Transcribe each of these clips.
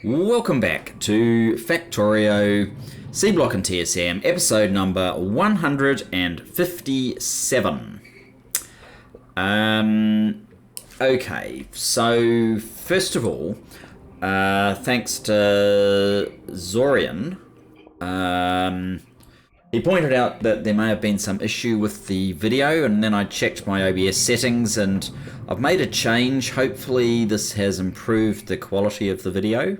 Welcome back to Factorio, Seablock and TSM, episode number 157. Okay, so first of all, thanks to Zorian, he pointed out that there may have been some issue with the video, and then I checked my OBS settings and I've made a change. Hopefully this has improved the quality of the video.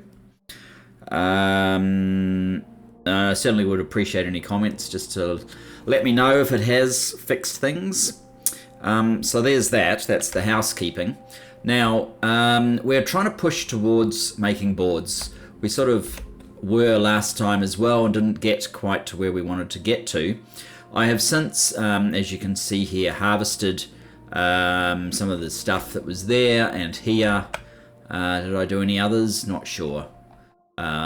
Certainly would appreciate any comments just to let me know if it has fixed things. So there's that. That's the housekeeping. Now, we're trying to push towards making boards. We sort of were last time as well and didn't get quite to where we wanted to get to. I have since, as you can see here, harvested some of the stuff that was there and here. Did I do any others? Not sure.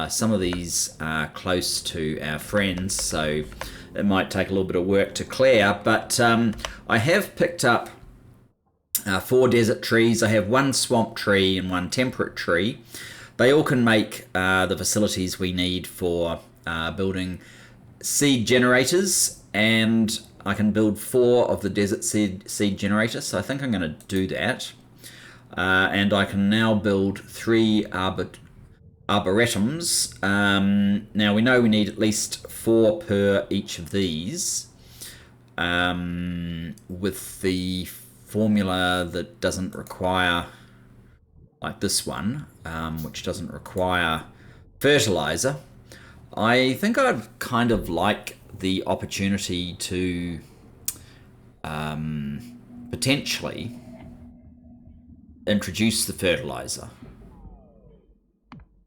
Some of these are close to our friends, so it might take a little bit of work to clear, but I have picked up 4 desert trees. I have 1 swamp tree and 1 temperate tree. They all can make the facilities we need for building seed generators, and I can build 4 of the desert seed generators, so I think I'm going to do that. And I can now build 3 arboretums. Now we know we need at least 4 per each of these, with the formula that doesn't require, like this one, which doesn't require fertilizer. I think I'd kind of like the opportunity to potentially introduce the fertilizer,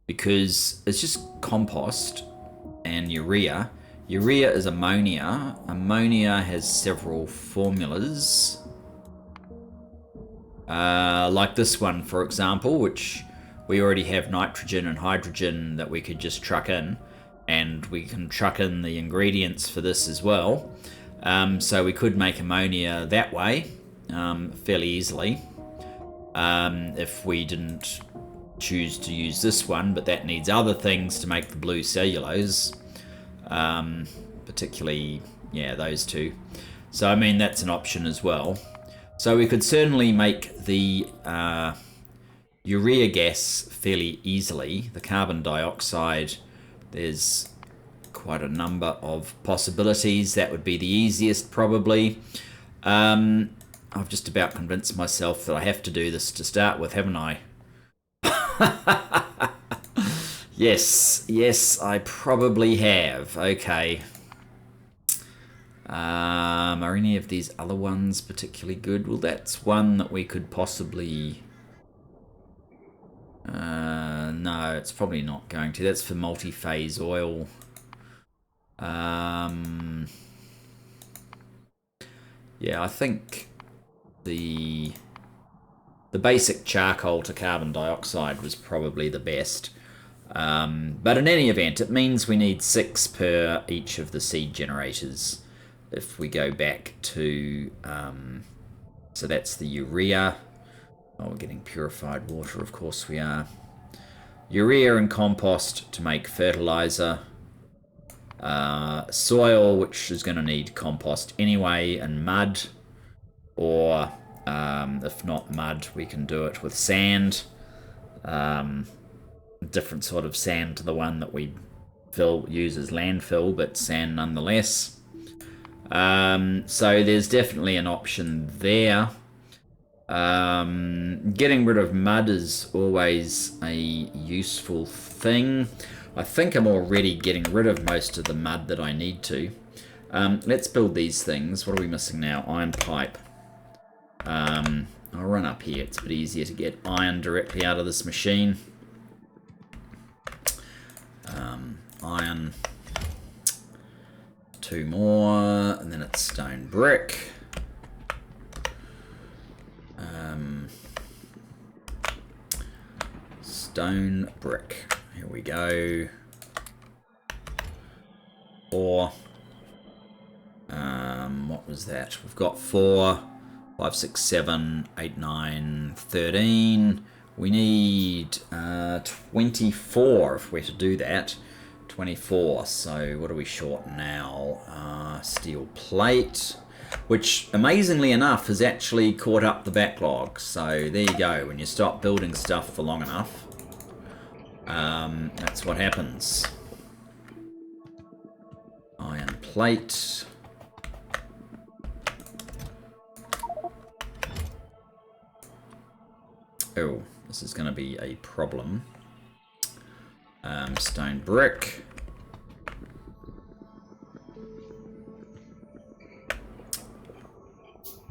because it's just compost and urea. Urea is ammonia. Ammonia has several formulas. Like this one, for example, which we already have nitrogen and hydrogen that we could just truck in. And we can truck in the ingredients for this as well. So we could make ammonia that way, fairly easily. If we didn't choose to use this one, but that needs other things to make the blue cellulose, particularly those two. So I mean, that's an option as well. So we could certainly make the urea gas fairly easily. The carbon dioxide, there's quite a number of possibilities. That would be the easiest probably. I've just about convinced myself that I have to do this to start with, haven't I? Yes, I probably have. Okay. Are any of these other ones particularly good? Well, that's one that we could possibly... no, it's probably not going to. That's for multi-phase oil. Yeah, I think the basic charcoal to carbon dioxide was probably the best. But in any event, it means we need 6 per each of the seed generators. If we go back to, so that's the urea. Oh, we're getting purified water, of course we are. Urea and compost to make fertilizer. Soil, which is going to need compost anyway, and mud. Or, if not mud, we can do it with sand. Different sort of sand to the one that we use as landfill, but sand nonetheless. So there's definitely an option there. Getting rid of mud is always a useful thing. I think I'm already getting rid of most of the mud that I need to. Let's build these things. What are we missing now? Iron pipe. I'll run up here. It's a bit easier to get iron directly out of this machine. Iron. 2 more, and then it's stone brick. Stone brick. Here we go. Or, what was that? We've got 4, 5, 6, 7, 8, 9, 13. We need 24 if we're to do that. 24. So what are we short now? Steel plate, which amazingly enough has actually caught up the backlog. So there you go. When you stop building stuff for long enough, that's what happens. Iron plate. Oh, this is going to be a problem. Stone brick.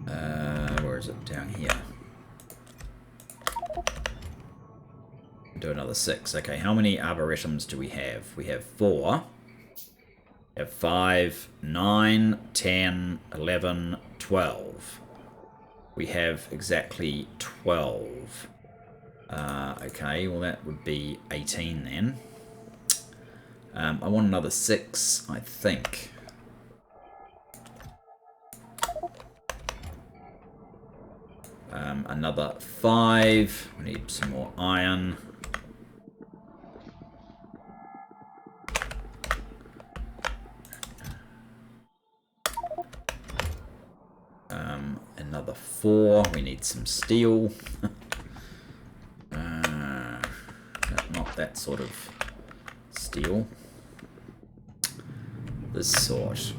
Where is it? Down here. Do another 6. Okay, how many arboretums do we have? We have 4. We have 5, 9, 10, 11, 12. We have exactly 12. Okay, well that would be 18 then. I want another 6, I think. Another 5. We need some more iron. Another 4. We need some steel. Not that sort of steel. This sort.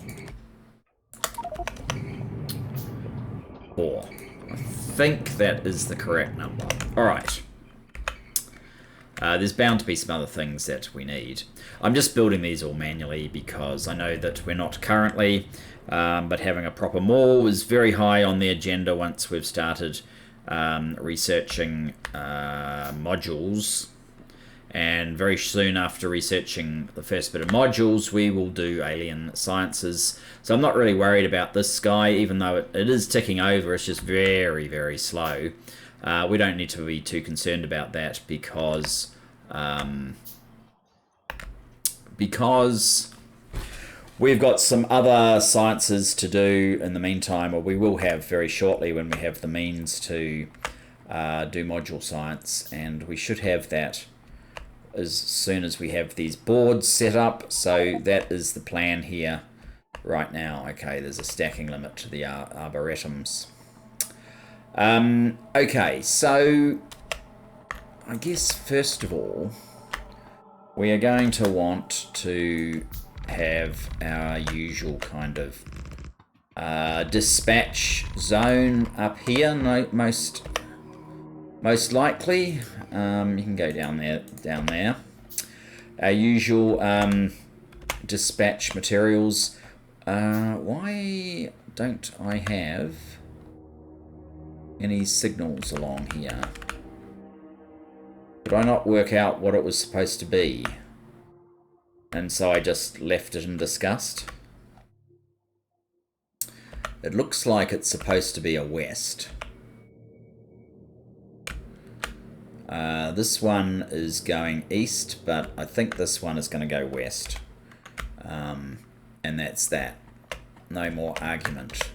4. I think that is the correct number. Alright. There's bound to be some other things that we need. I'm just building these all manually because I know that we're not currently, but having a proper mall is very high on the agenda once we've started researching modules. And very soon after researching the first bit of modules, we will do alien sciences. So I'm not really worried about this guy, even though it is ticking over. It's just very, very slow. We don't need to be too concerned about that because we've got some other sciences to do in the meantime, or we will have very shortly when we have the means to do module science, and we should have that as soon as we have these boards set up. So that is the plan here right now. Okay, there's a stacking limit to the arboretums. Okay, so I guess first of all we are going to want to have our usual kind of dispatch zone up here, most likely. You can go down there. Our usual dispatch materials. Why don't I have any signals along here? Could I not work out what it was supposed to be? And so I just left it in disgust. It looks like it's supposed to be a west. This one is going east, but I think this one is going to go west. And that's that. No more argument.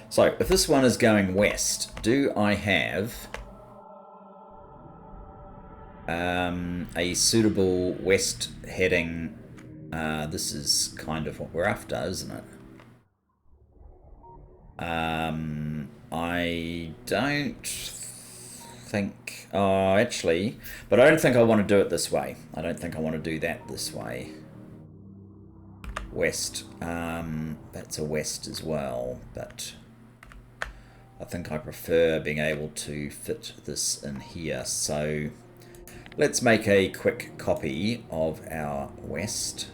So, if this one is going west, do I have a suitable west heading? This is kind of what we're after, isn't it? I don't think... Oh, actually... But I don't think I want to do it this way. I don't think I want to do that this way. West. That's a west as well, but... I think I prefer being able to fit this in here. So let's make a quick copy of our west.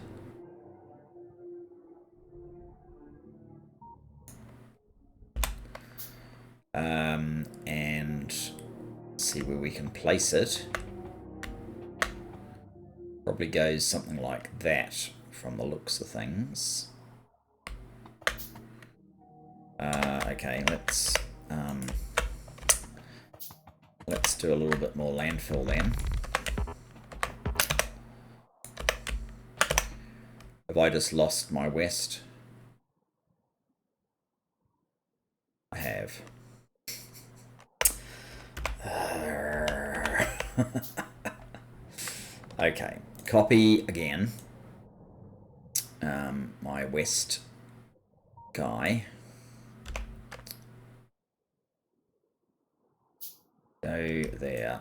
And see where we can place it. Probably goes something like that from the looks of things. Okay, let's do a little bit more landfill then. If have I just lost my west? I have. Okay, copy again. My west guy. Go there.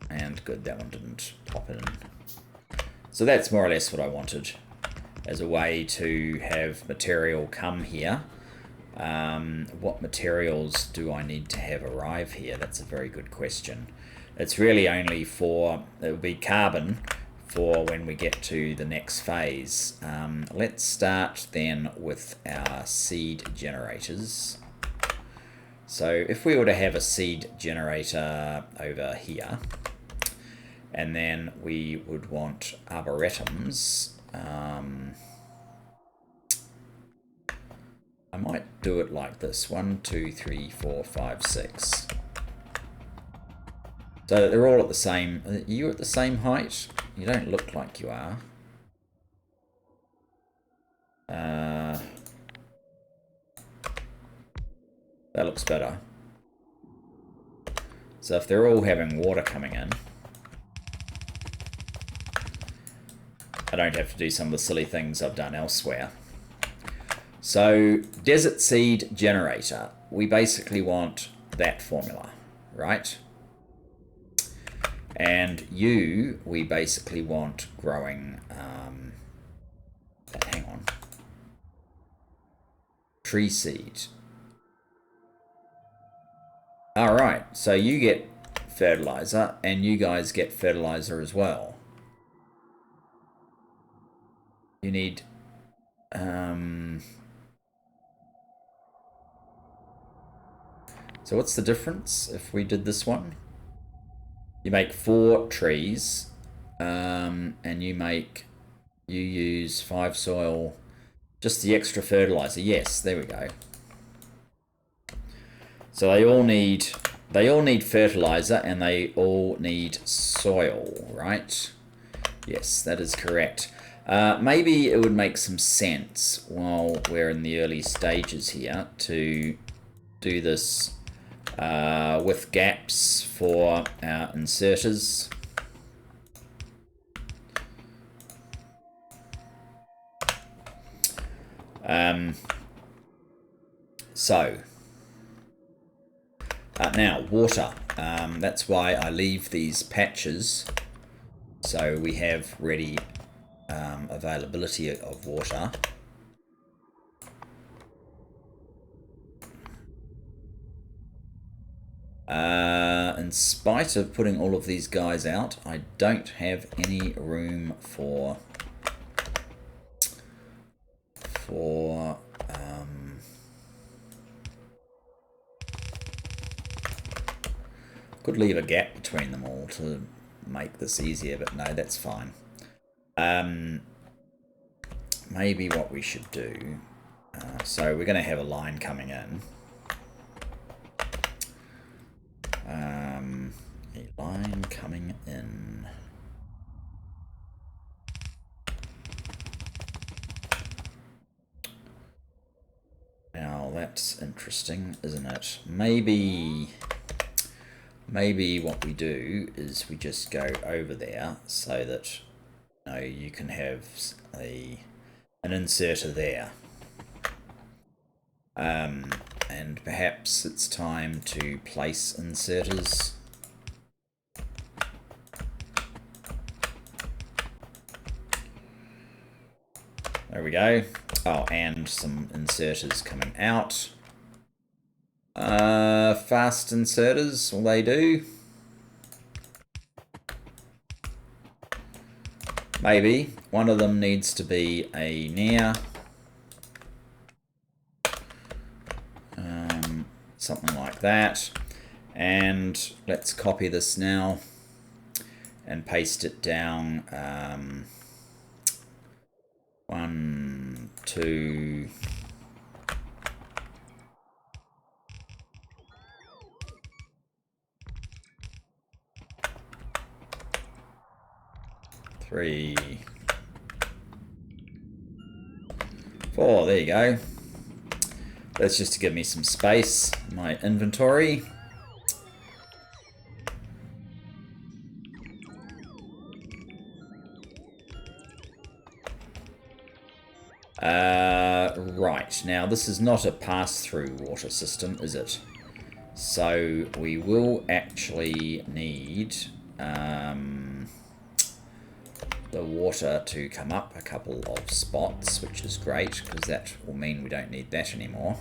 And good, that one didn't pop in. So that's more or less what I wanted as a way to have material come here. What materials do I need to have arrive here? That's a very good question. It's really only for, it will be carbon for when we get to the next phase. Let's start then with our seed generators. So if we were to have a seed generator over here, and then we would want arboretums, I might do it like this: 1, 2, 3, 4, 5, 6. So they're all at the same. Are you at the same height? You don't look like you are. That looks better. So if they're all having water coming in, I don't have to do some of the silly things I've done elsewhere. So desert seed generator, we basically want that formula, right? And you, we basically want growing, hang on, tree seed. All right, so you get fertilizer and you guys get fertilizer as well. You need, so what's the difference if we did this one? You make 4 trees, and you use 5 soil, just the extra fertilizer. Yes, there we go. So they all need fertilizer and they all need soil, right? Yes, that is correct. Maybe it would make some sense while we're in the early stages here to do this with gaps for our inserters. Now water. That's why I leave these patches so we have ready availability of water. In spite of putting all of these guys out, I don't have any room for could leave a gap between them all to make this easier, but no, that's fine. Maybe what we should do, so we're going to have a line coming in. A line coming in. Now that's interesting, isn't it? Maybe what we do is we just go over there so that you can have an inserter there. And perhaps it's time to place inserters. There we go. Oh, and some inserters coming out. Fast inserters, will they do? Maybe. One of them needs to be a near. Something like that. And let's copy this now and paste it down. 1, 2... 3, Oh, there you go. That's just to give me some space in my inventory. Right, now this is not a pass-through water system, is it? So we will actually need the water to come up a couple of spots, which is great, because that will mean we don't need that anymore.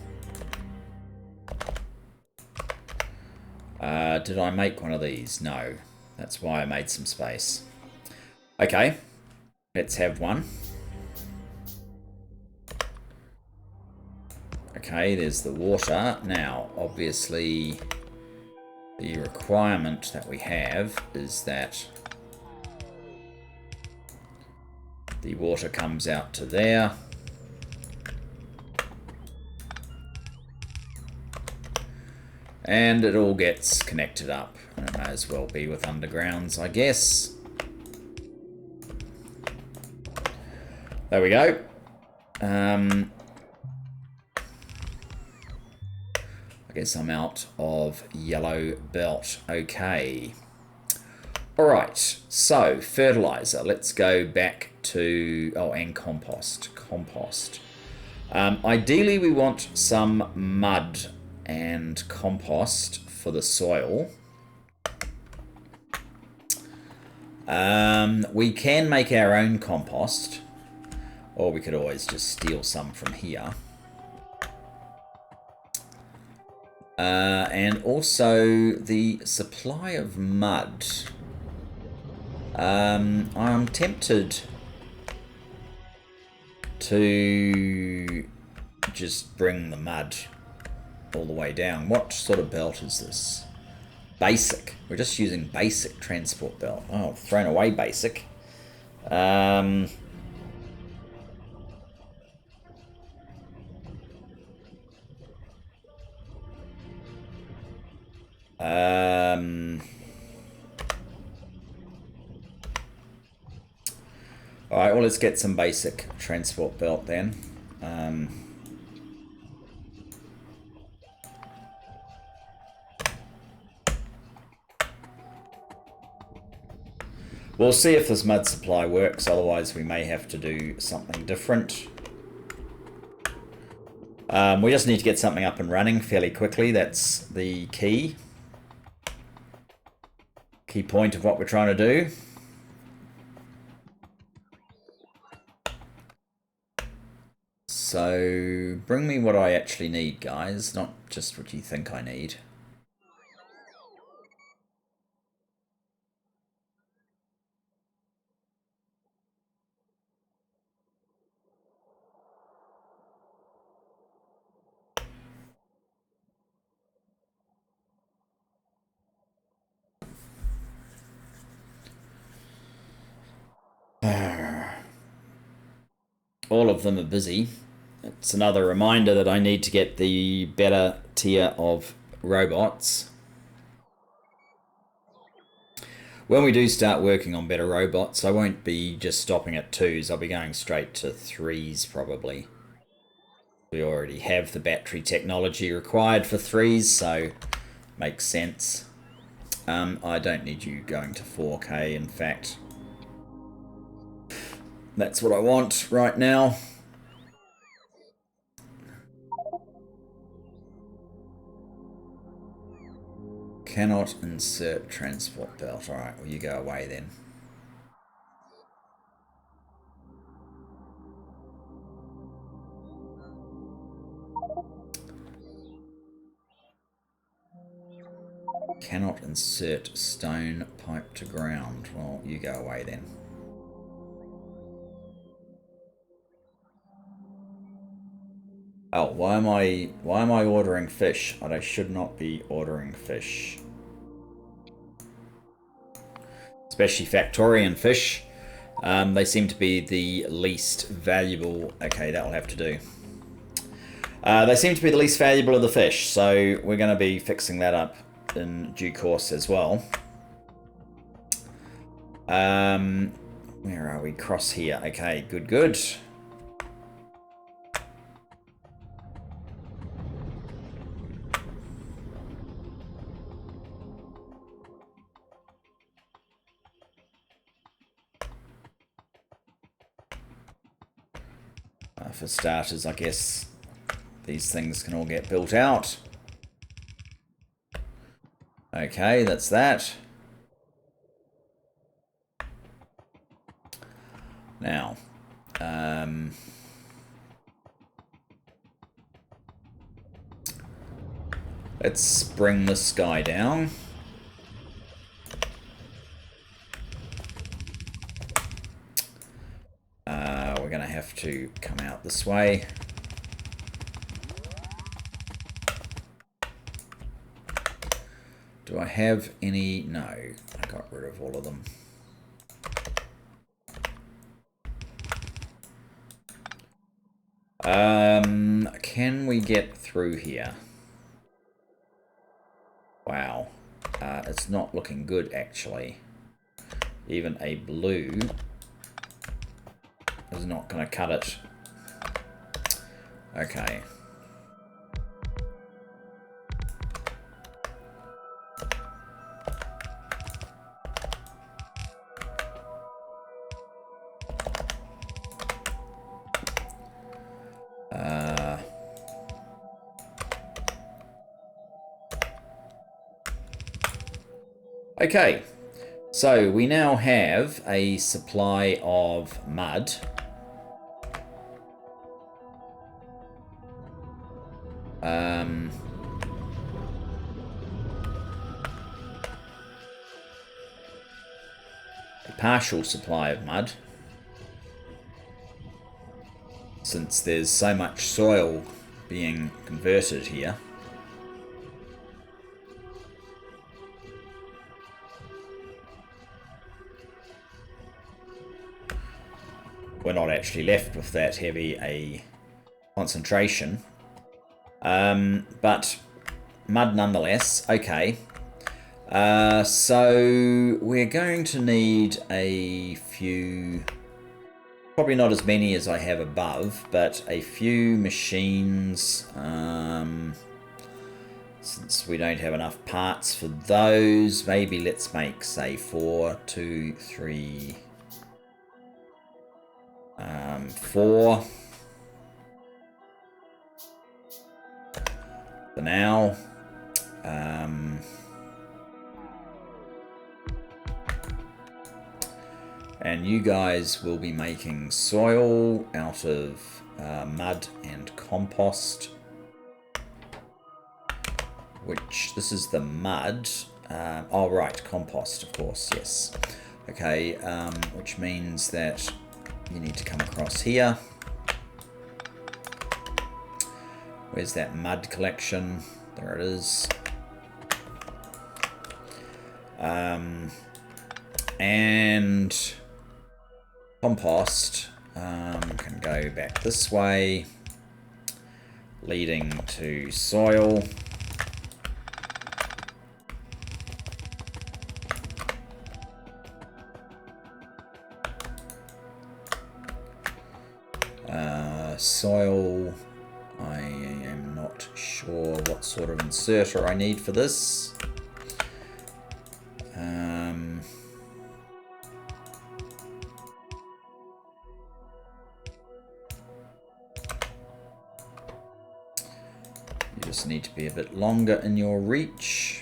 Did I make one of these? No. That's why I made some space. Okay, let's have one. Okay, there's the water. Now, obviously, the requirement that we have is that the water comes out to there. And it all gets connected up. And it may as well be with undergrounds, I guess. There we go. I guess I'm out of yellow belt. Okay. Alright, so fertilizer. Let's go back to... Oh, and compost. Compost. Ideally, we want some mud and compost for the soil. We can make our own compost, or we could always just steal some from here. And also the supply of mud. I'm tempted to just bring the mud all the way down. What sort of belt is this? Basic. We're just using basic transport belt. Oh, thrown away basic. Alright, well, let's get some basic transport belt then. We'll see if this mud supply works, otherwise we may have to do something different. We just need to get something up and running fairly quickly. That's the key point of what we're trying to do. So, bring me what I actually need, guys, not just what you think I need. All of them are busy. It's another reminder that I need to get the better tier of robots. When we do start working on better robots, I won't be just stopping at 2s. I'll be going straight to 3s probably. We already have the battery technology required for 3s, so makes sense. I don't need you going to 4K, in fact. That's what I want right now. Cannot insert transport belt. Alright, well, you go away then. Cannot insert stone pipe to ground. Well, you go away then. Oh, why am I ordering fish? I should not be ordering fish. Especially Factorian fish. They seem to be the least valuable. Okay, that will have to do. They seem to be the least valuable of the fish, so we're going to be fixing that up in due course as well. Where are we? Cross here. Okay, good. For starters, I guess these things can all get built out. Okay, that's that. Now, let's bring this guy down. We're going to have to come out this way. Do I have any? No, I got rid of all of them. Can we get through here? Wow. It's not looking good, actually. Even a blue is not going to cut it. Okay. Okay, so we now have a supply of mud. A partial supply of mud, since there's so much soil being converted here. We're not actually left with that heavy a concentration. But mud nonetheless. Okay. So we're going to need a few, probably not as many as I have above, but a few machines. Since we don't have enough parts for those, maybe let's make, say, 4, 2, 3... 4 for now. And you guys will be making soil out of mud and compost, which this is the mud. Oh right, compost, of course, yes. Okay, which means that you need to come across here. Where's that mud collection? There it is. And compost can go back this way, leading to soil. Soil, I am not sure what sort of inserter I need for this. You just need to be a bit longer in your reach.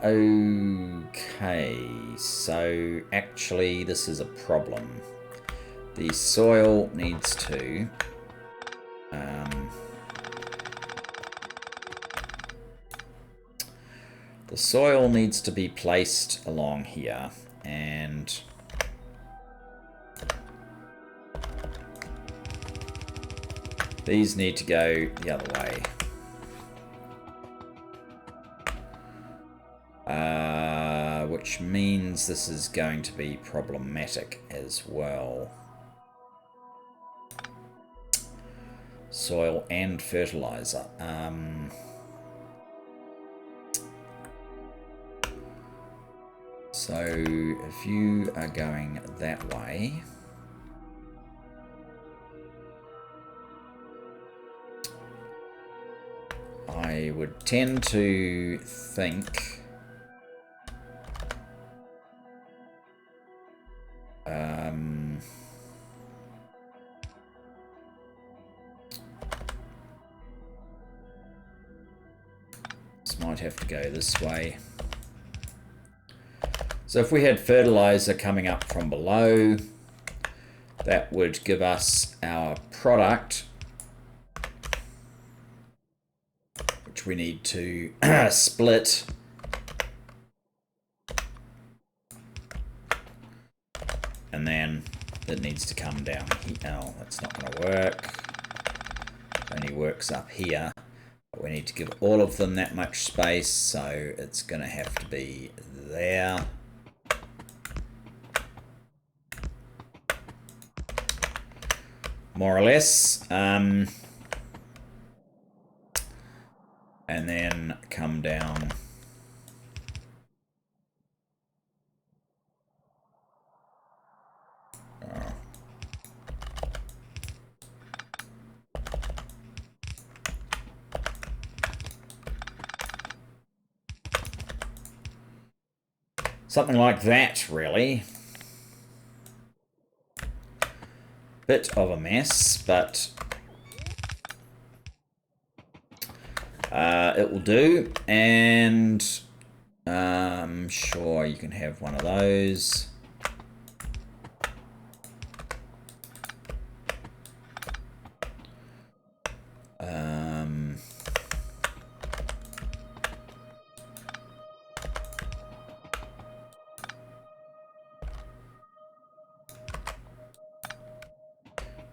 Okay, so actually this is a problem. The soil needs to be placed along here, and these need to go the other way. Which means this is going to be problematic as well. Soil and fertilizer. So if you are going that way, I would tend to think This might have to go this way. So if we had fertilizer coming up from below, that would give us our product, which we need to split. And then it needs to come down here. Oh, that's not going to work. It only works up here. But we need to give all of them that much space, so it's going to have to be there. More or less. And then come down. Something like that, really. Bit of a mess, but it will do. And sure, you can have one of those.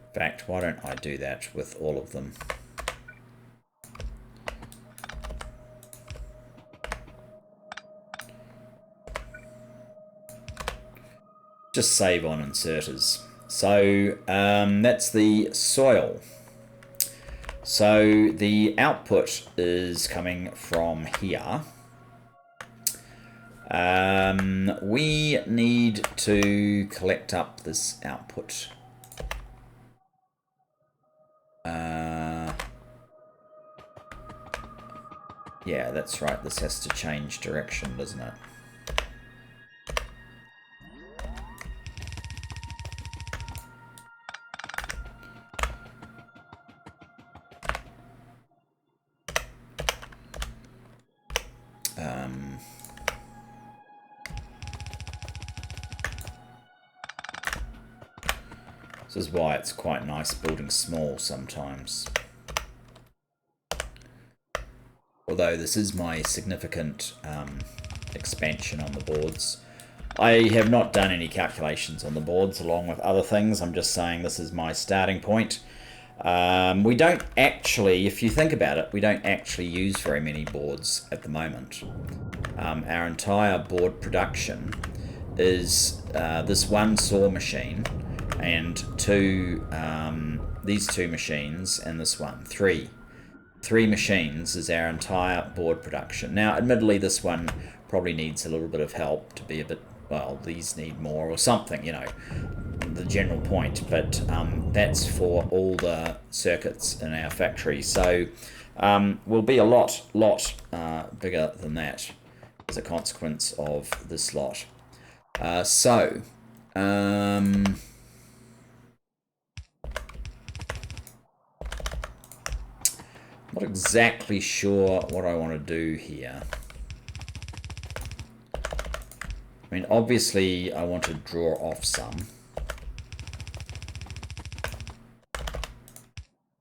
In fact, why don't I do that with all of them? Just save on inserters. So that's the soil. So the output is coming from here. We need to collect up this output. Yeah, that's right. This has to change direction, doesn't it? This is why it's quite nice building small sometimes. Although this is my significant expansion on the boards. I have not done any calculations on the boards along with other things. I'm just saying this is my starting point. We don't actually, if you think about it, we don't actually use very many boards at the moment. Our entire board production is this one saw machine and these two machines and this one. Three machines is our entire board production. Now, admittedly, this one probably needs a little bit of help to be a bit, well, these need more or something, you know, the general point. But that's for all the circuits in our factory. So we'll be a lot bigger than that as a consequence of this lot. Not exactly sure what I want to do here. I mean, obviously, I want to draw off some.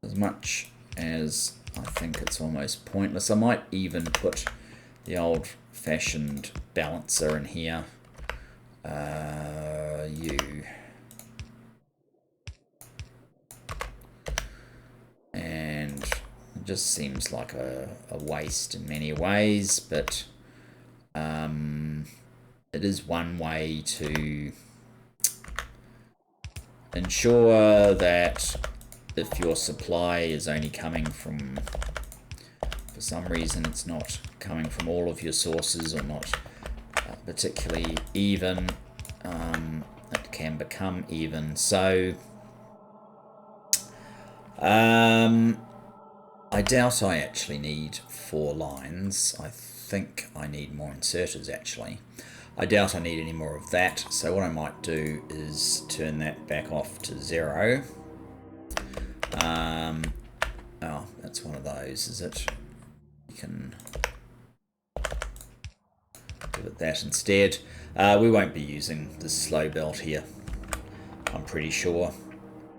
As much as I think it's almost pointless. I might even put the old-fashioned balancer in here. And it just seems like a waste in many ways, but it is one way to ensure that if your supply is only coming from, for some reason it's not coming from all of your sources or not particularly even, it can become even. So I doubt I actually need 4 lines. I think I need more inserters actually. I doubt I need any more of that, so what I might do is turn that back off to 0. Oh, that's one of those, is it? You can give it that instead. We won't be using the slow belt here, I'm pretty sure.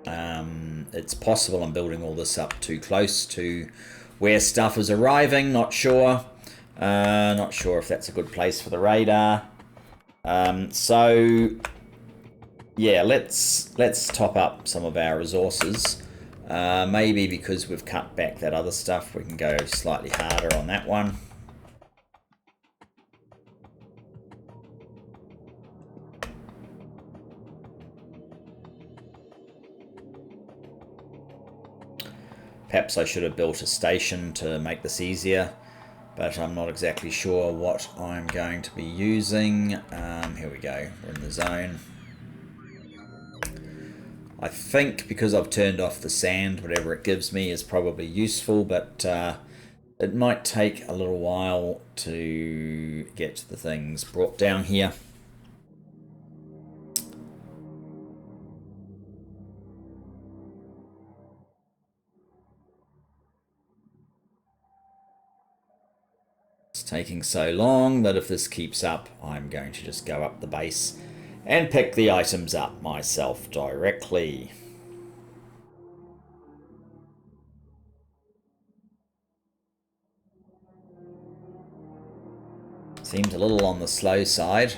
It's possible I'm building all this up too close to where stuff is arriving, not sure. Not sure if that's a good place for the radar. So yeah, let's top up some of our resources. Maybe because we've cut back that other stuff, we can go slightly harder on that one. Perhaps I should have built a station to make this easier, but I'm not exactly sure what I'm going to be using. Here we go, we're in the zone. I think because I've turned off the sand, whatever it gives me is probably useful, but it might take a little while to get the things brought down here. It's taking so long that if this keeps up, I'm going to just go up the base and pick the items up myself directly. Seems a little on the slow side.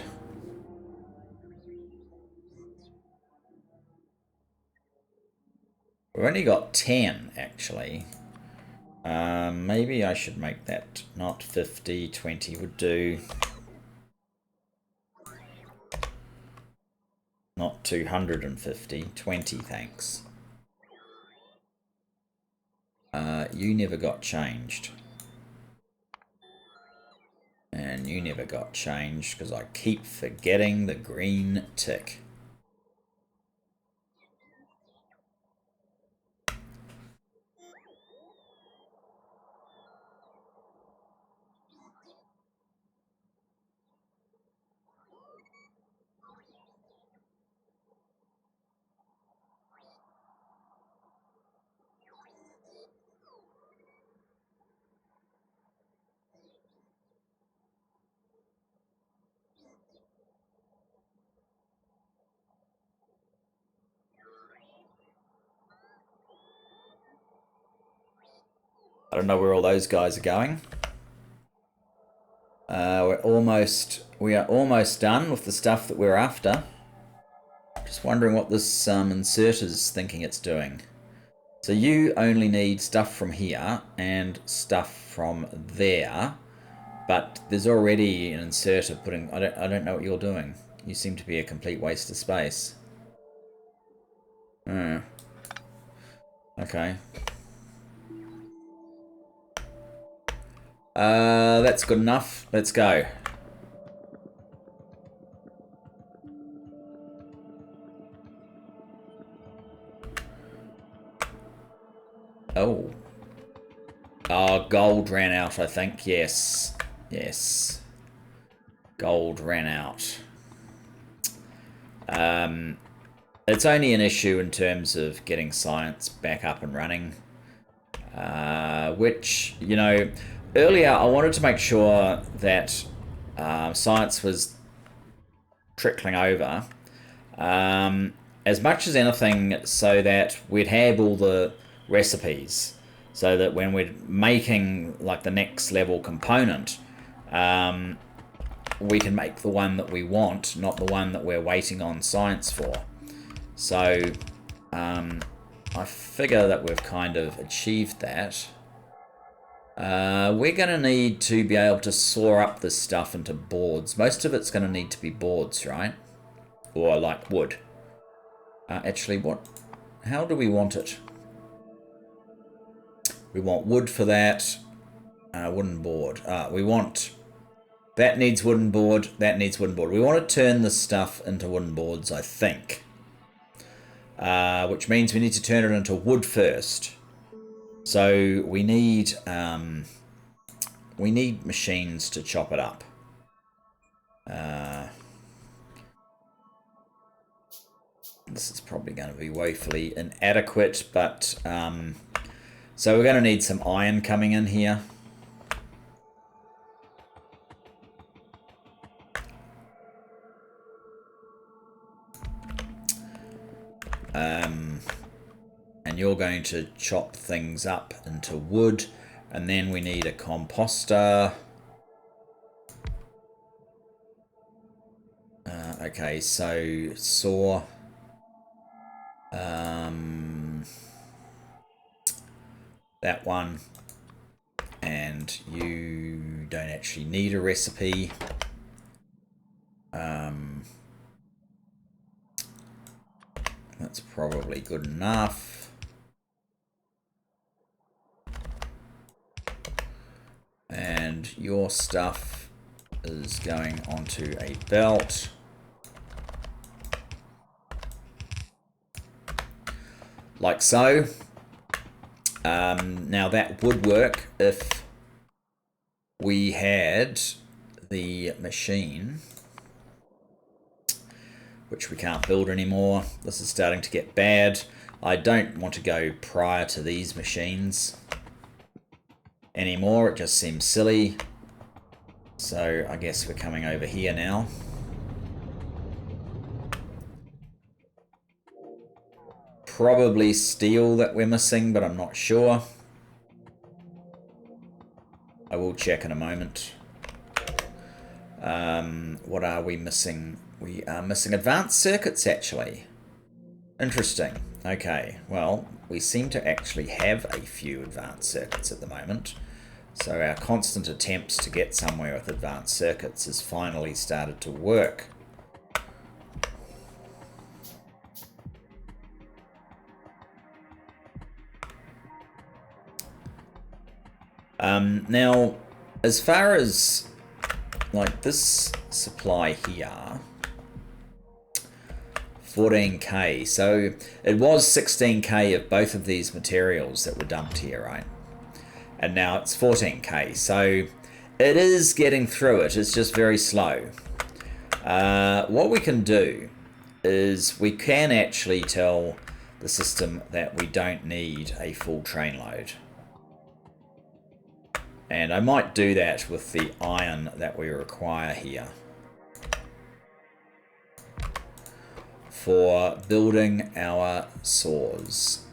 We've only got 10, actually. Maybe I should make that not 50, 20 would do. Not 250, 20, thanks. You never got changed. And you never got changed because I keep forgetting the green tick. I don't know where all those guys are going. We are almost done with the stuff that we're after. Just wondering what this insert is thinking it's doing. So you only need stuff from here and stuff from there, but there's already an inserter putting. I don't know what you're doing. You seem to be a complete waste of space. Okay. That's good enough. Let's go. Oh. Gold ran out, I think. Yes. Yes. Gold ran out. It's only an issue in terms of getting science back up and running. Which, you know, earlier I wanted to make sure that science was trickling over as much as anything so that we'd have all the recipes so that when we're making like the next level component we can make the one that we want, not the one that we're waiting on science for. So I figure that we've kind of achieved that. We're going to need to be able to saw up this stuff into boards. Most of it's going to need to be boards, right? Or like wood. Actually, how do we want it? We want wood for that. Wooden board. We want... That needs wooden board. That needs wooden board. We want to turn this stuff into wooden boards, I think. Which means we need to turn it into wood first. So we need machines to chop it up. This is probably going to be woefully inadequate, but so we're going to need some iron coming in here. And you're going to chop things up into wood, and then we need a composter. Okay, so saw. That one. And you don't actually need a recipe. That's probably good enough. And your stuff is going onto a belt. Like so. Now that would work if we had the machine, which we can't build anymore. This is starting to get bad. I don't want to go prior to these machines anymore. It just seems silly. So I guess we're coming over here now. Probably steel that we're missing, but I'm not sure. I will check in a moment. What are we missing? We are missing advanced circuits, actually. Interesting. Okay, well, we seem to actually have a few advanced circuits at the moment. So our constant attempts to get somewhere with advanced circuits has finally started to work. Now, as far as like this supply here, 14k, so it was 16k of both of these materials that were dumped here, right? And now it's 14k, so it is getting through it. It's just very slow. What we can do is we can actually tell the system that we don't need a full train load. And I might do that with the iron that we require here for building our saws.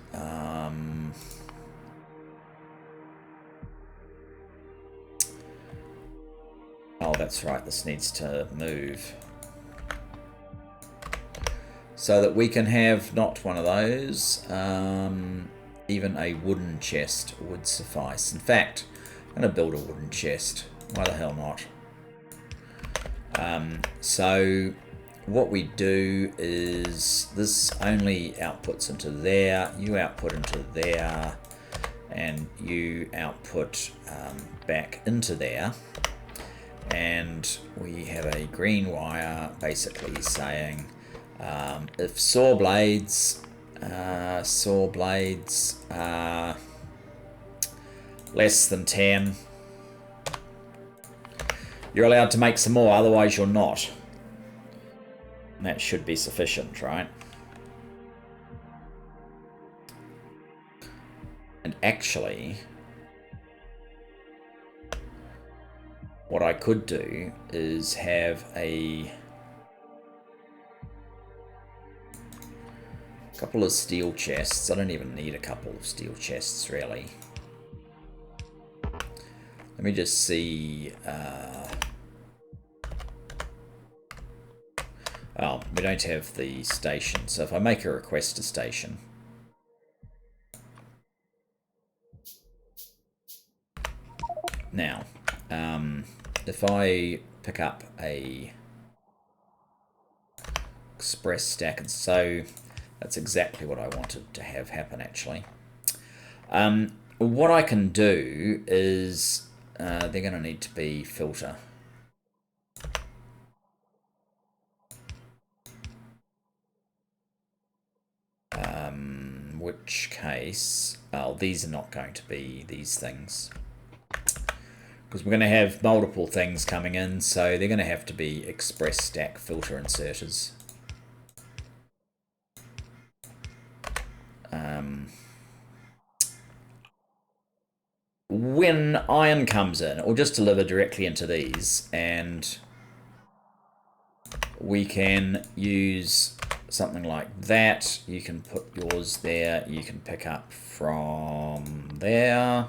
Oh, that's right, this needs to move. So that we can have not one of those, even a wooden chest would suffice. In fact, I'm going to build a wooden chest. Why the hell not? So what we do is this only outputs into there, you output into there, and you output back into there. And we have a green wire basically saying if saw blades are less than 10, you're allowed to make some more, otherwise you're not. And that should be sufficient, right? And actually, what I could do is have a couple of steel chests. I don't even need a couple of steel chests, really. Let me just see. Oh, we don't have the station. So if I make a request to station. Now, if I pick up a express stack, and so that's exactly what I wanted to have happen, actually. What I can do is they're going to need to be filter. Which case, oh, these are not going to be these things. because we're going to have multiple things coming in, so they're going to have to be express stack filter inserters. When iron comes in, or just deliver directly into these, and we can use something like that. You can put yours there, you can pick up from there.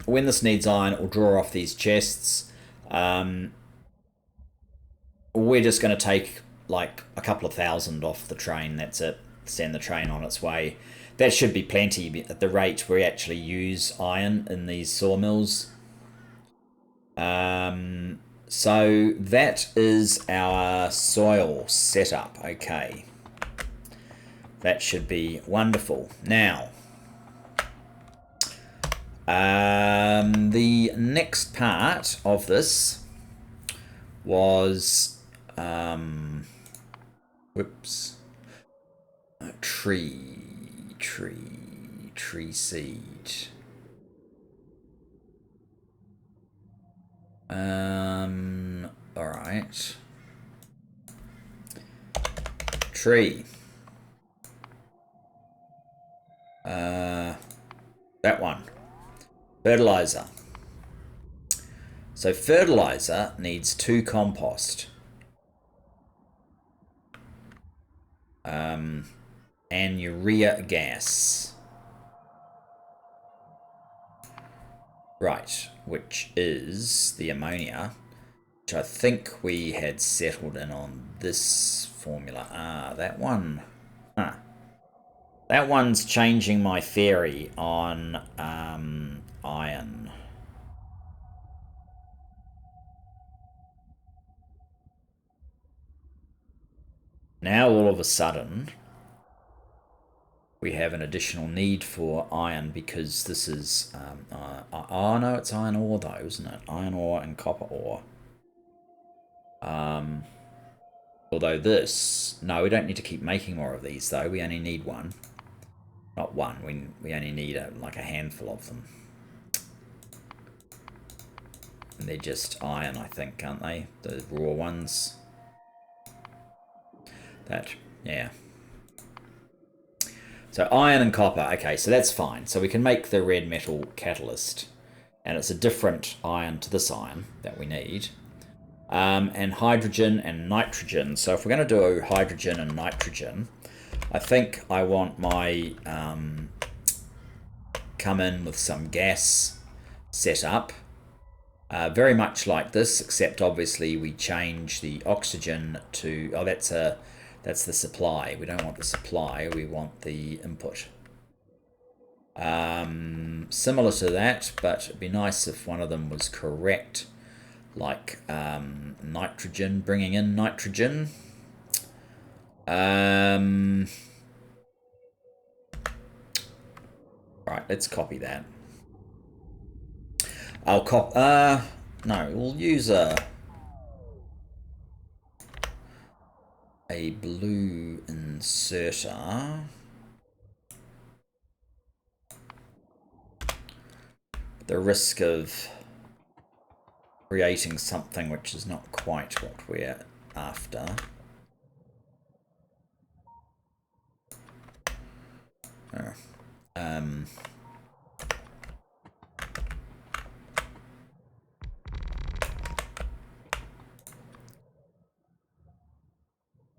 When this needs iron, it will draw off these chests. We're just going to take like a couple of thousand off the train, that's it. Send the train on its way. That should be plenty at the rate we actually use iron in these sawmills. So that is our soil setup. Okay. That should be wonderful. Now, the next part of this was, tree seed. All right. Tree. That one. Fertilizer. So fertilizer needs 2 compost. And urea gas. Right, which is the ammonia, which I think we had settled in on this formula. Ah, that one. Huh. That one's changing my theory on iron. Now all of a sudden we have an additional need for iron because this is oh no, it's iron ore though, isn't it? Iron ore and copper ore. Although this, no, we don't need to keep making more of these though. We only need one. Not one. We only need like a handful of them. And they're just iron, I think, aren't they? The raw ones. That, yeah. So iron and copper. Okay, so that's fine. So we can make the red metal catalyst. And it's a different iron to this iron that we need. And hydrogen and nitrogen. So if we're going to do hydrogen and nitrogen, I think I want my come in with some gas set up. Very much like this, except obviously we change the oxygen to... Oh, that's the supply. We don't want the supply, we want the input. Similar to that, but it'd be nice if one of them was correct. Like nitrogen, bringing in nitrogen. Right, let's copy that. I'll no, we'll use a blue inserter. The risk of creating something which is not quite what we're after.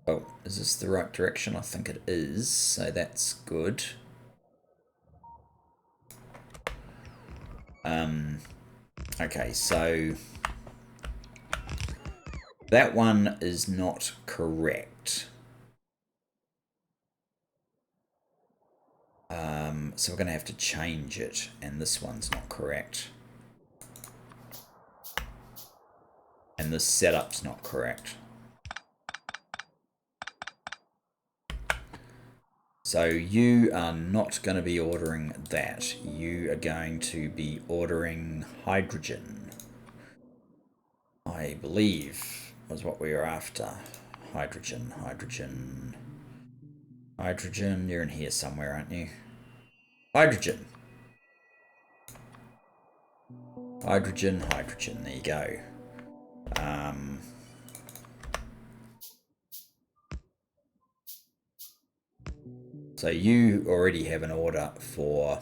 Oh, is this the right direction? I think it is, so that's good. Okay, so that one is not correct. So we're going to have to change it, and this one's not correct. And this setup's not correct. So you are not going to be ordering that. You are going to be ordering hydrogen. I believe was what we were after. Hydrogen, hydrogen, hydrogen. You're in here somewhere, aren't you? Hydrogen. Hydrogen, hydrogen, there you go. So you already have an order for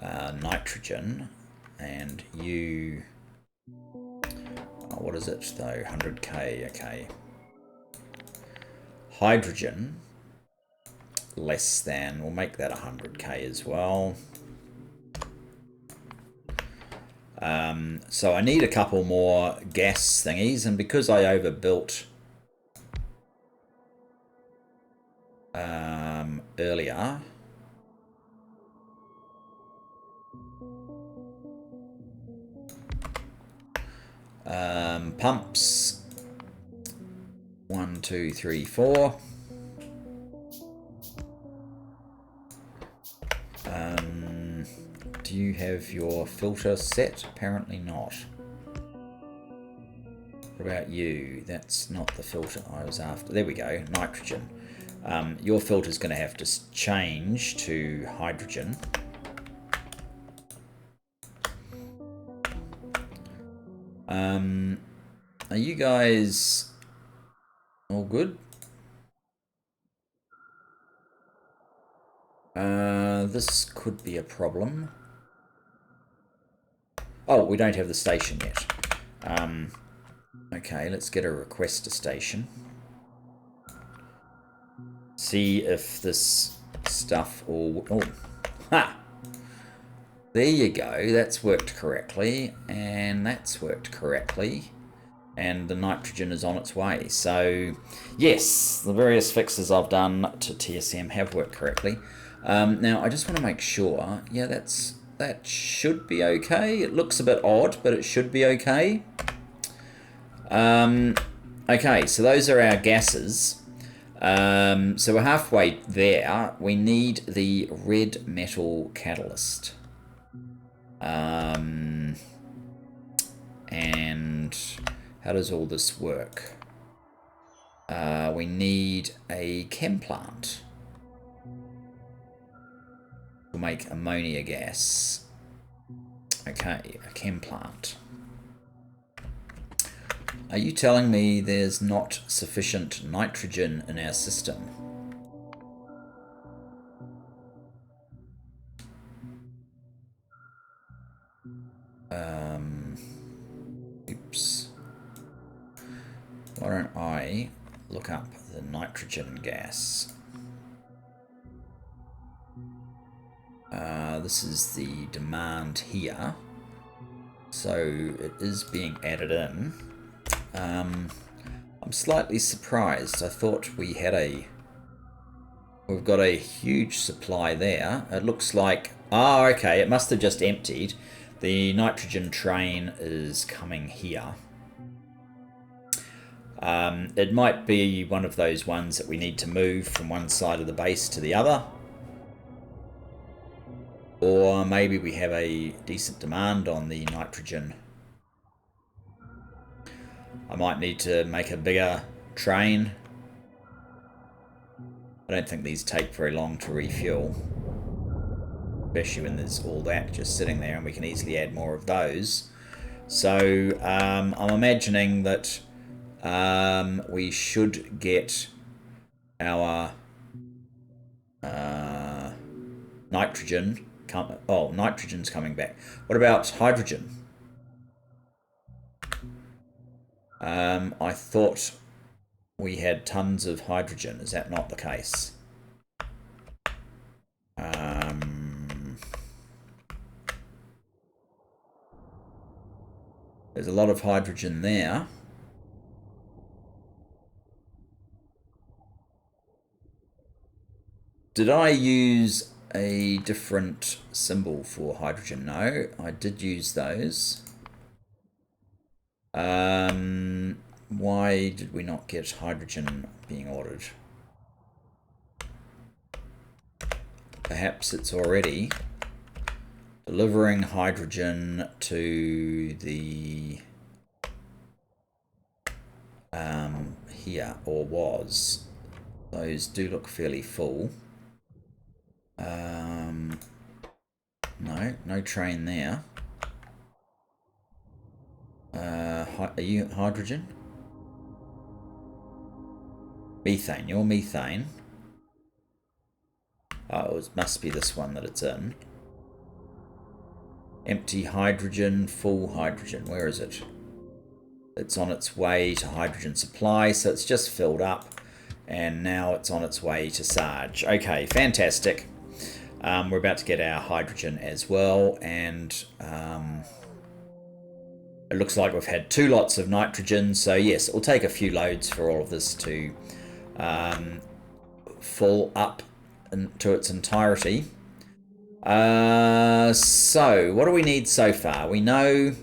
nitrogen, and you, what is it though, 100k, okay. Hydrogen, less than, we'll make that 100k as well. So I need a couple more gas thingies, and because I overbuilt earlier, pumps 1, 2, 3, 4. Do you have your filter set? Apparently not. What about you? That's not the filter I was after. There we go, nitrogen. Your filter is going to have to change to hydrogen. Are you guys all good? This could be a problem. Oh, we don't have the station yet. Okay, let's get a request to station. See if this stuff all... Oh, ha! There you go, that's worked correctly, and that's worked correctly, and the nitrogen is on its way. So, yes, the various fixes I've done to TSM have worked correctly. Now, I just want to make sure, yeah, that should be okay. It looks a bit odd, but it should be okay. Okay, so those are our gases. So we're halfway there. We need the red metal catalyst. And how does all this work? We need a chem plant. We'll make ammonia gas. Okay, a chem plant. Are you telling me there's not sufficient nitrogen in our system? Oops. Why don't I look up the nitrogen gas? This is the demand here. So it is being added in. I'm slightly surprised. I thought we've got a huge supply there. It looks like, okay, it must have just emptied. The nitrogen train is coming here. It might be one of those ones that we need to move from one side of the base to the other. Or maybe we have a decent demand on the nitrogen. I might need to make a bigger train. I don't think these take very long to refuel. Especially when there's all that just sitting there, and we can easily add more of those. So I'm imagining that we should get our nitrogen. Nitrogen's coming back. What about hydrogen? I thought we had tons of hydrogen. Is that not the case? There's a lot of hydrogen there. Did I use a different symbol for hydrogen? No, I did use those. Why did we not get hydrogen being ordered? Perhaps it's already delivering hydrogen to the here, or was. Those do look fairly full. No train there. Are you hydrogen? Methane. You're methane. Oh, it must be this one that it's in. Empty hydrogen, full hydrogen. Where is it? It's on its way to hydrogen supply, so it's just filled up. And now it's on its way to Sarge. Okay, fantastic. We're about to get our hydrogen as well. And it looks like we've had 2 lots of nitrogen. So yes, it will take a few loads for all of this to full up into its entirety. So what do we need so far? We know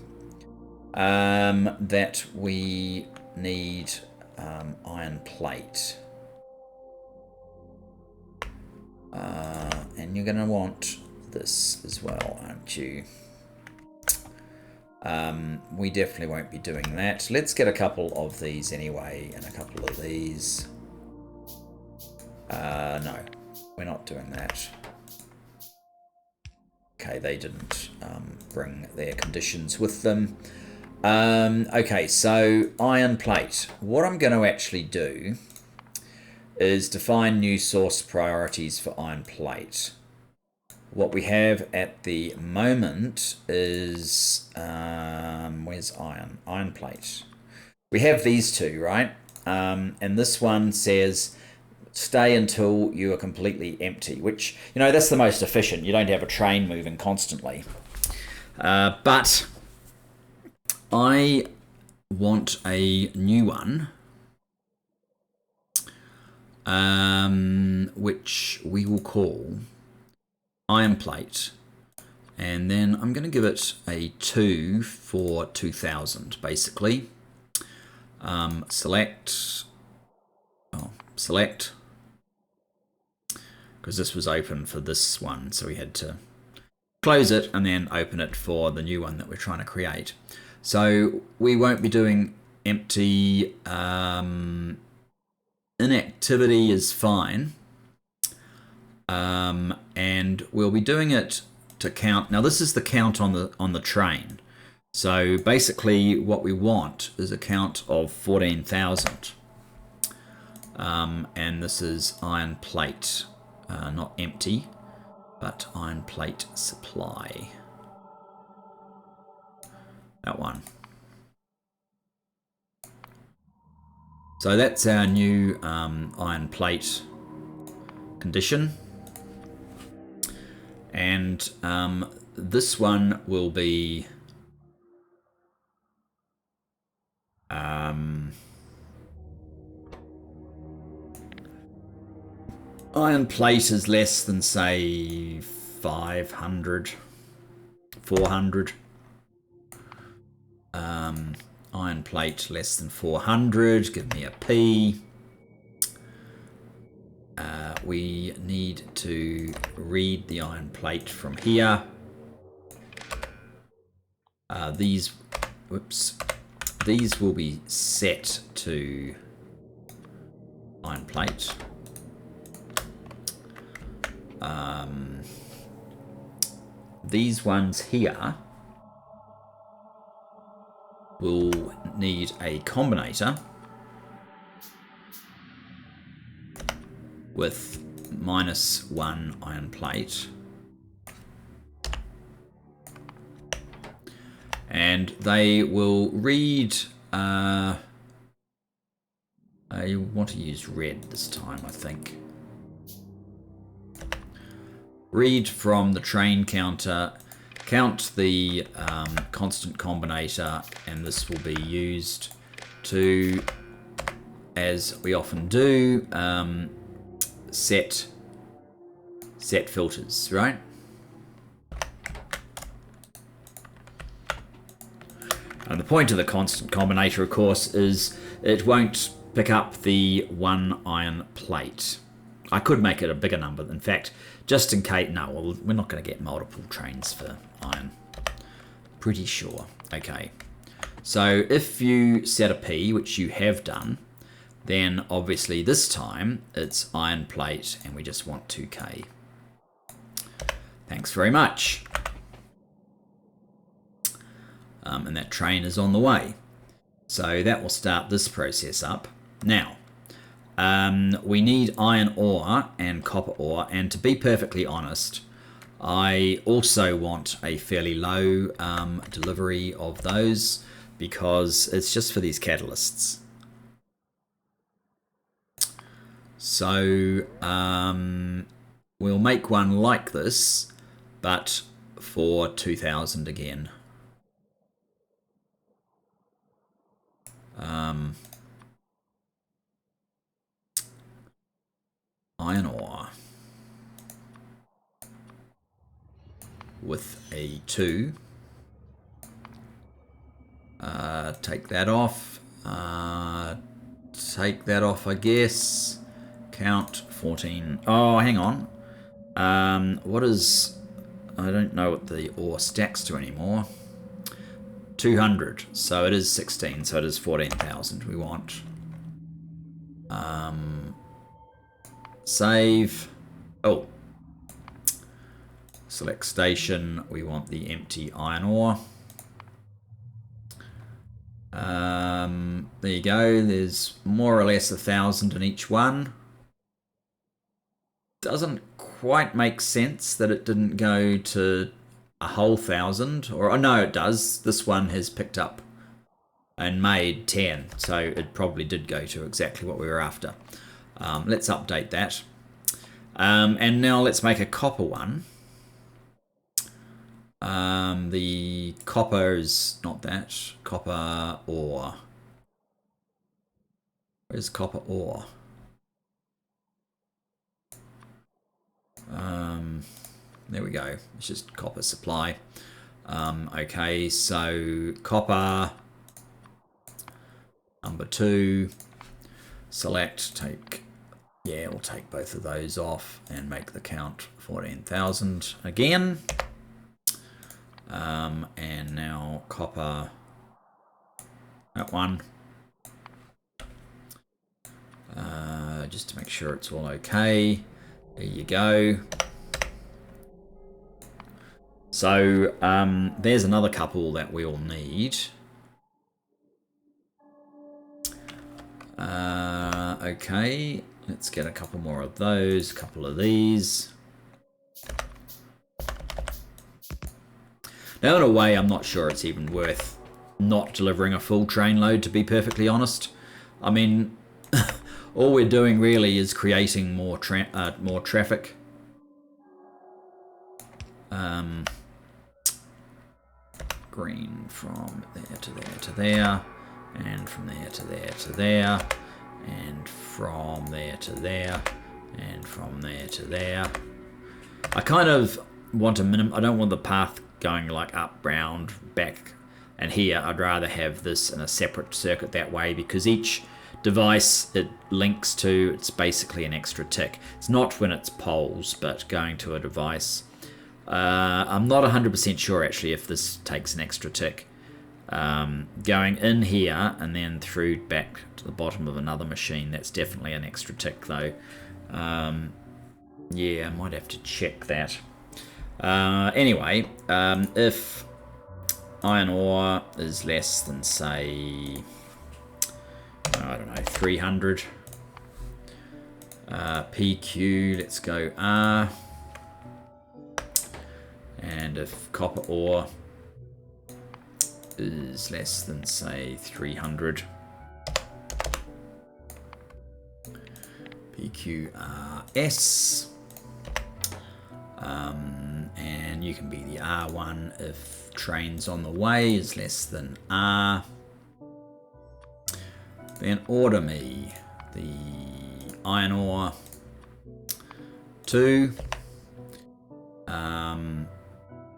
that we need iron plate, and you're going to want this as well, aren't you? We definitely won't be doing that. Let's get a couple of these anyway, and a couple of these. No, we're not doing that. Okay, they didn't bring their conditions with them. Okay, so iron plate. What I'm going to actually do is define new source priorities for iron plate. What we have at the moment is, where's iron? Iron plate. We have these two, right? And this one says, stay until you are completely empty, which, you know, that's the most efficient. You don't have a train moving constantly. But I want a new one, which we will call iron plate, and then I'm going to give it a 2 for 2000 basically. Select, because this was open for this one, so we had to close it and then open it for the new one that we're trying to create. So we won't be doing empty. Inactivity is fine. And we'll be doing it to count. Now this is the count on the train. So basically what we want is a count of 14,000. And this is iron plate, not empty, but iron plate supply. That one. So that's our new iron plate condition. And this one will be iron plate is less than, say, 500, 400. Iron plate less than 400, give me a P. We need to read the iron plate from here. These will be set to iron plate. These ones here will need a combinator with -1 iron plate, and they will read, I want to use red this time, I think. Read from the train counter, count the constant combinator, and this will be used to, as we often do, set filters, right? And the point of the constant combinator, of course, is it won't pick up the 1 iron plate. I could make it a bigger number. In fact, just in case, no, well, we're not going to get multiple trains for iron. Pretty sure. Okay. So if you set a P, which you have done, then obviously this time it's iron plate and we just want 2K. Thanks very much. and that train is on the way. So that will start this process up. Now, we need iron ore and copper ore, and to be perfectly honest, I also want a fairly low delivery of those because it's just for these catalysts. So we'll make one like this, but for 2000 again. Iron ore with a 2. Take that off. Take that off, I guess. Count 14. Oh, hang on. What is... I don't know what the ore stacks to anymore. 200. So it is 16. So it is 14,000 we want. Save. Oh. Select station. We want the empty iron ore. There you go. There's more or less 1,000 in each one. Doesn't quite make sense that it didn't go to a whole 1,000. Or, oh, no, it does. This one has picked up and made 10. So it probably did go to exactly what we were after. Let's update that. And now let's make a copper one. The copper is not that. Copper ore. Where's copper ore? There we go. It's just copper supply. Okay, so copper number 2. Select, take, yeah, we'll take both of those off and make the count 14,000 again. And now copper, that one. Just to make sure it's all okay. There you go. So there's another couple that we'll need. Okay, let's get a couple more of those, a couple of these. Now, in a way, I'm not sure it's even worth not delivering a full train load, to be perfectly honest. I mean, all we're doing really is creating more traffic. Green from there to there to there, and from there to there to there, and from there to there, and from there to there. I kind of want a minimum. I don't want the path going like up, round, back, and here. I'd rather have this in a separate circuit that way, because each device it links to, it's basically an extra tick. It's not when it's poles, but going to a device. I'm not 100% sure actually if this takes an extra tick. Going in here and then through back to the bottom of another machine, that's definitely an extra tick though. Yeah, I might have to check that. Anyway, if iron ore is less than, say, I don't know, 300, PQ, let's go R. And if copper ore is less than, say, 300, PQRS. And you can be the R1 if trains on the way is less than R. Then order me the iron ore 2.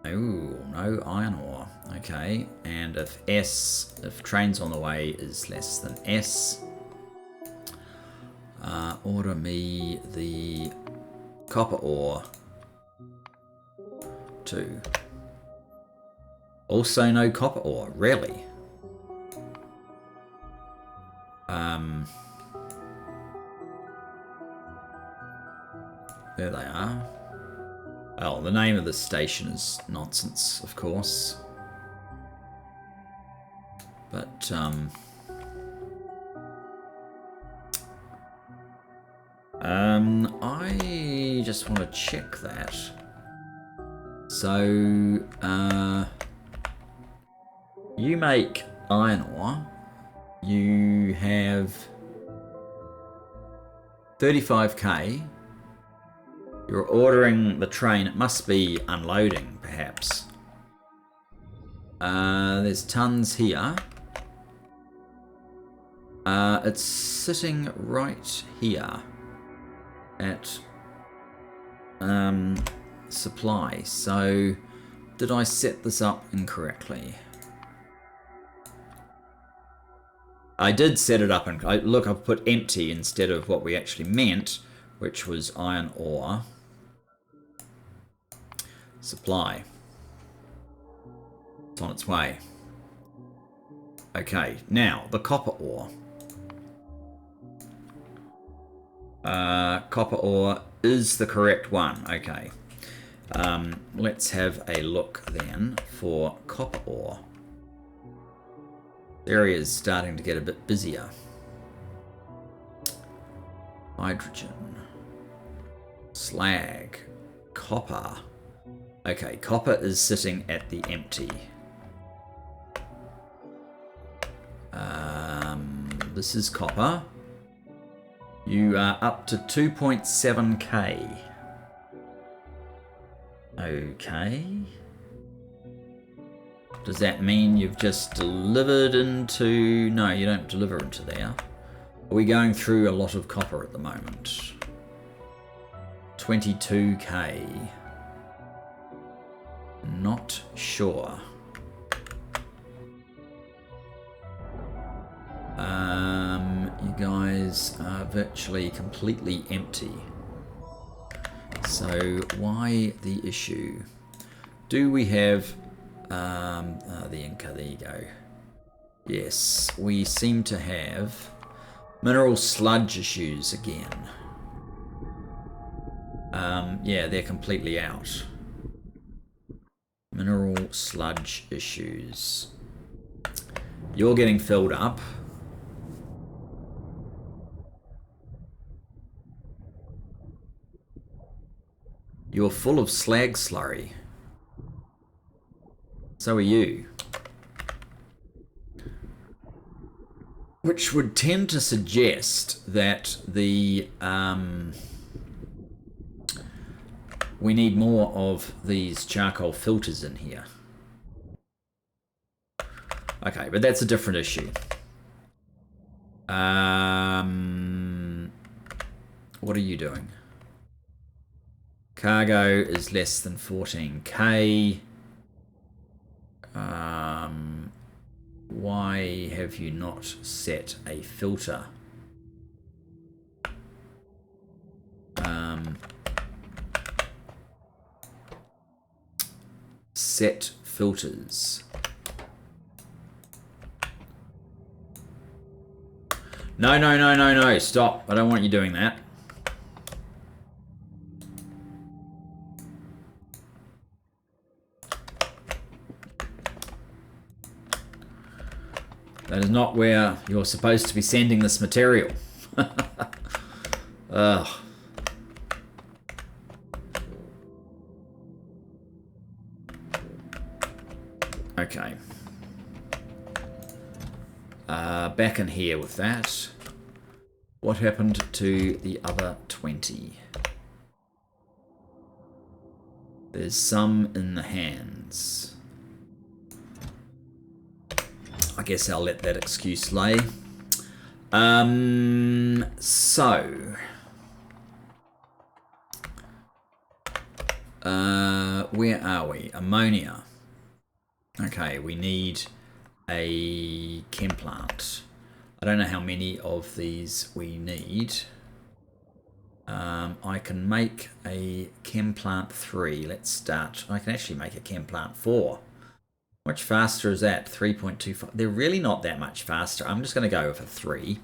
Oh, no iron ore. Okay, and if trains on the way is less than S, order me the copper ore 2. Also no copper ore, really. There they are. Oh, the name of the station is nonsense, of course. I just want to check that. So, you make iron ore. You have 35k. You're ordering the train. It must be unloading, perhaps. There's tons here. It's sitting right here at supply. So, did I set this up incorrectly? I did set it up, and look, I've put empty instead of what we actually meant, which was iron ore supply. It's on its way. Okay, now the copper ore. Copper ore is the correct one. Okay. Let's have a look then for copper ore. The area is starting to get a bit busier. Hydrogen. Slag. Copper. Okay, copper is sitting at the empty. This is copper. You are up to 2.7k. Okay. Does that mean you've just delivered into... No, you don't deliver into there. Are we going through a lot of copper at the moment? 22k. Not sure. You guys are virtually completely empty. So why the issue? Do we have the Inca? There you go. Yes, we seem to have mineral sludge issues again. Yeah, they're completely out. Mineral sludge issues. You're getting filled up. You're full of slag slurry. So are you. Which would tend to suggest that the we need more of these charcoal filters in here. Okay, but that's a different issue. What are you doing? Cargo is less than 14k. Why have you not set a filter? Set filters. No, stop. I don't want you doing that. That is not where you're supposed to be sending this material. Ugh. Okay. Back in here with that. What happened to the other 20? There's some in the hands. I guess I'll let that excuse lay. Where are we? Ammonia. Okay, we need a chem plant. I don't know how many of these we need. I can make a chem plant 3. Let's start. I can actually make a chem plant 4. Much faster is that? 3.25. They're really not that much faster. I'm just going to go for 3.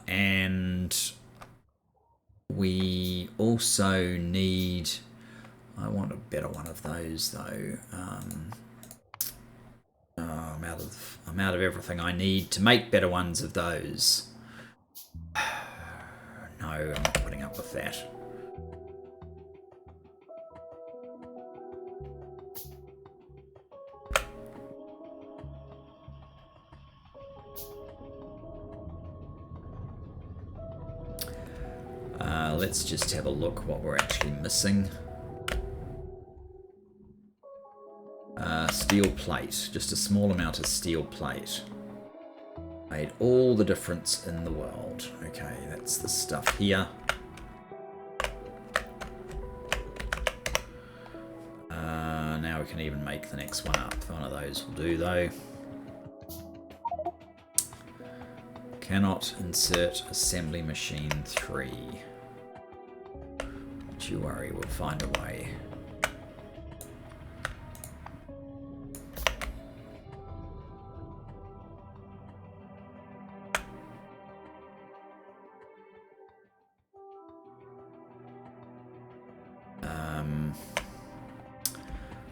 And we also need... I want a better one of those, though. I'm out of everything I need to make better ones of those. No, I'm not putting up with that. Let's just have a look what we're actually missing. Steel plate, just a small amount of steel plate. Made all the difference in the world. Okay, that's the stuff here. Now we can even make the next one up. One of those will do though. Cannot insert assembly machine 3. Don't you worry, we'll find a way.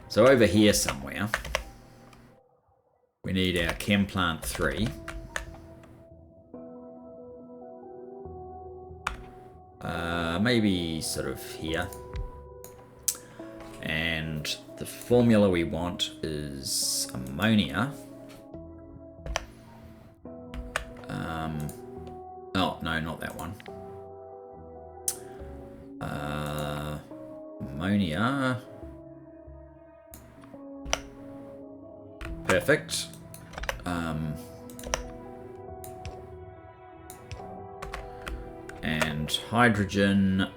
So over here somewhere, we need our chem plant 3. Maybe sort of here. And the formula we want is ammonia. Oh, no, not that one. Ammonia. Perfect. And hydrogen.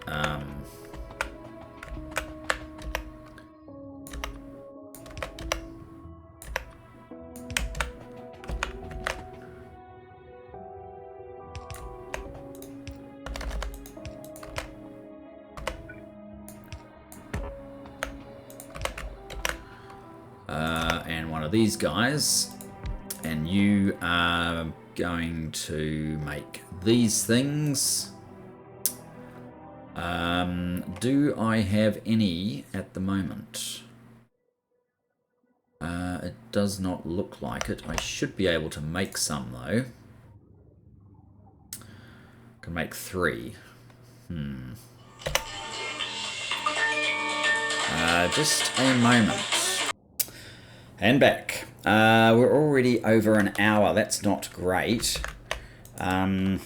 And one of these guys, and you are going to make these things. Do I have any at the moment? It does not look like it. I should be able to make some though. Can make 3. Just a moment. And back. We're already over an hour. That's not great. I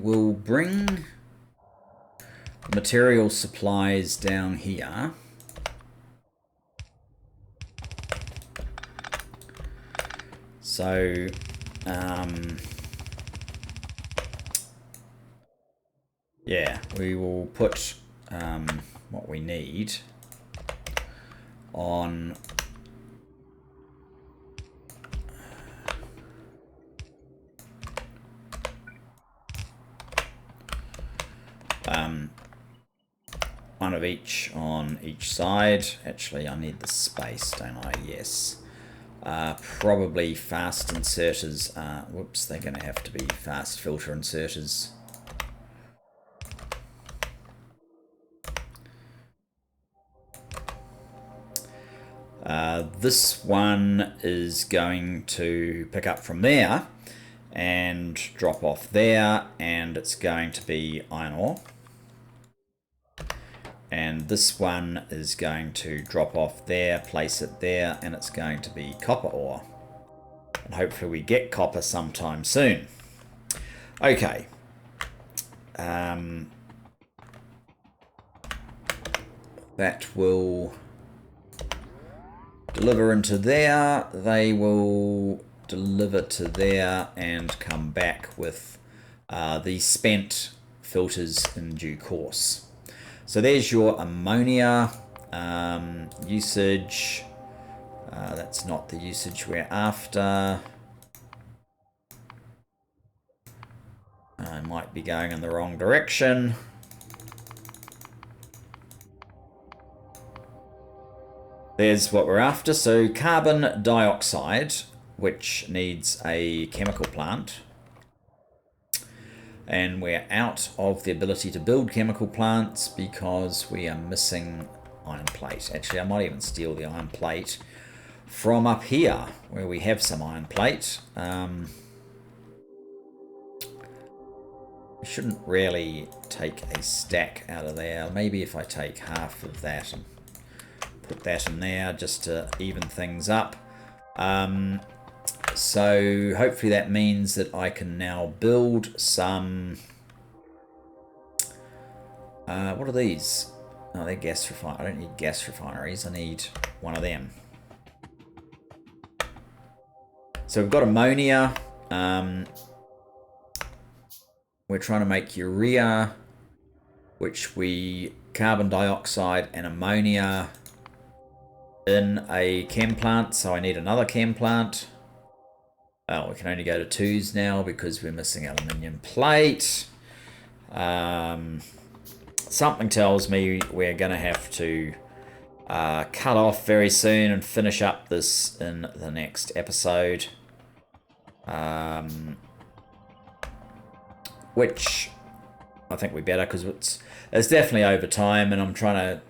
will bring material supplies down here. So, yeah, we will put what we need on one of each on each side. Actually, I need the space, don't I? Yes. Probably fast inserters. Whoops, they're going to have to be fast filter inserters. This one is going to pick up from there and drop off there, and it's going to be iron ore. And this one is going to drop off there, place it there, and it's going to be copper ore. And hopefully we get copper sometime soon. Okay. That will deliver into there. They will deliver to there and come back with the spent filters in due course. So there's your ammonia usage. That's not the usage we're after. I might be going in the wrong direction. There's what we're after. So carbon dioxide, which needs a chemical plant. And we're out of the ability to build chemical plants because we are missing iron plate. Actually, I might even steal the iron plate. from up here, where we have some iron plate. We shouldn't really take a stack out of there. Maybe if I take half of that and put that in there just to even things up. So hopefully that means that I can now build some... what are these? Oh, they're gas refineries. I don't need gas refineries. I need one of them. So we've got ammonia. We're trying to make urea, which we carbon dioxide and ammonia in a chem plant. So I need another chem plant. Oh, we can only go to 2s now because we're missing aluminium plate. Something tells me we're going to have to cut off very soon and finish up this in the next episode. Which I think we better, because it's definitely over time, and I'm trying to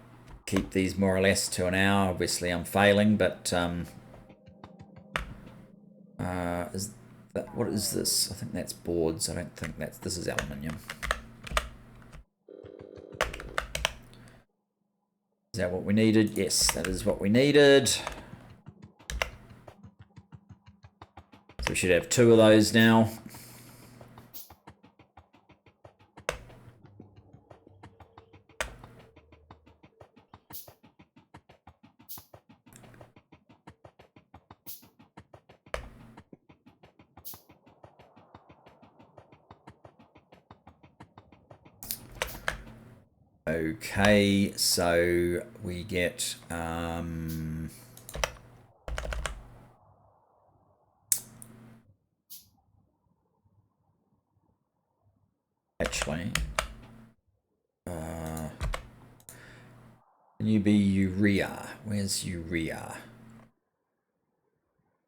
keep these more or less to an hour. Obviously I'm failing, but what is this? I think that's boards. I don't think this is aluminium. Is that what we needed? Yes, that is what we needed. So we should have 2 of those now. Okay, so we get actually can you be urea? Where's urea?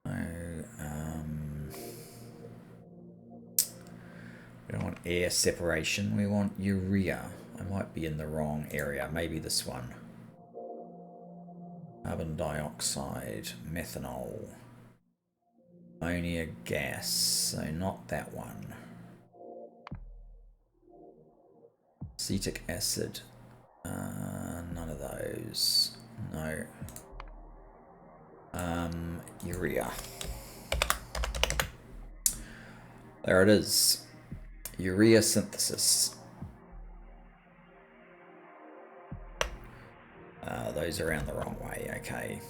Oh, we don't want air separation, we want urea. I might be in the wrong area. Maybe this one. Carbon dioxide, methanol, ammonia gas. So not that one. Acetic acid. None of those. No. Urea. There it is. Urea synthesis. Those are around the wrong way, okay.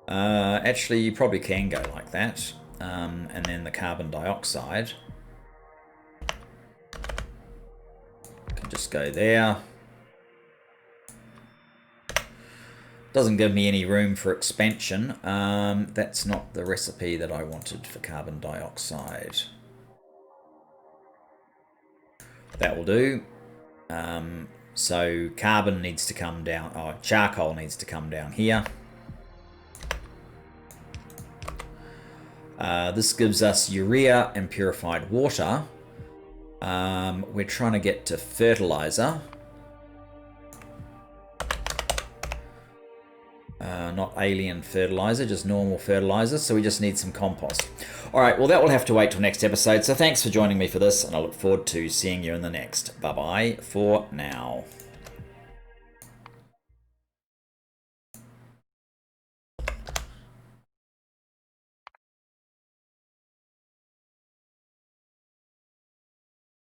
Actually, you probably can go like that. And then the carbon dioxide can just go there. Doesn't give me any room for expansion. That's not the recipe that I wanted for carbon dioxide. That will do. So carbon needs to come down, charcoal needs to come down here. This gives us urea and purified water. We're trying to get to fertilizer. Not alien fertilizer, just normal fertilizer. So we just need some compost. All right, well, that will have to wait till next episode. So thanks for joining me for this, and I look forward to seeing you in the next. Bye-bye for now.